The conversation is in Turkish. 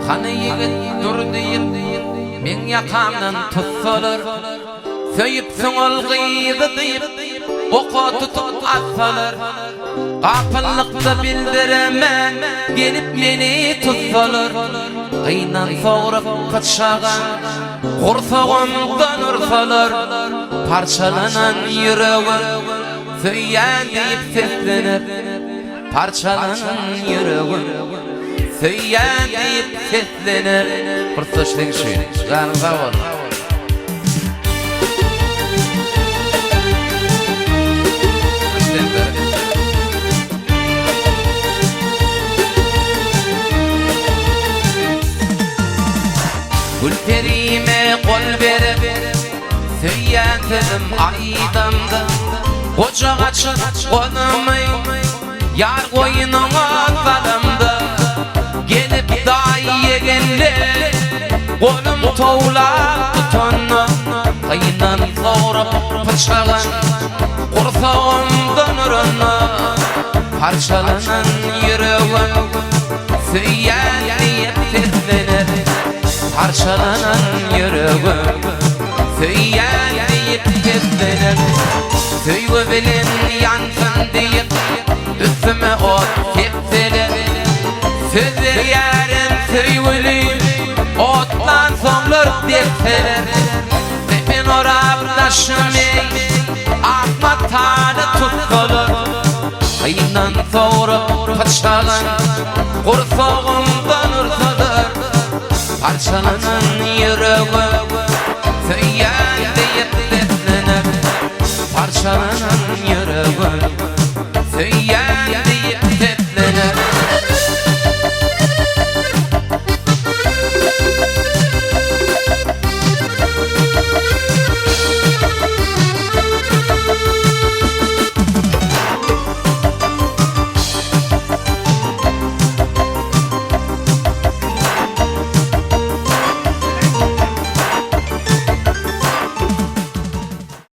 Kanı yigit dur deyip men yakamdan tutsalar, söyüp soňal gyýdy deyip oka tutup atsalar, gapylykda bildiremen gelip meni tutsalar, gıynan soğurup paçağa gursagymdan ursalar, parçalanan yüreğim söyýän deyip seslenip, parçalanan yüreğim söyýän deyip seslenip. Kurtuluşlyň şeýle ganyňyza bol. Gülperime kol berip söyýän sözüm aýdamdy, goja gaçyp gonamy yar goýunyňa salamdy. Gelip daýýegenler golum towlap tutanna, gıynan soğurup paçagan gursagymdan uranna, parçalanan yüreğim söyýän diýip seslenip, parçalanan yüreğim söyýän diýip seslenip, söýgü bilen ýansın diýip üstüme ot sepseler, sözler ýarim söýgüli otlan soňlar derseler, men orap daşymy akma taly tutsalar, gıynan soğurup paçagan gursagymdan ursalar, parçalanan yüreğim söyýän diýip seslenip, parçalanan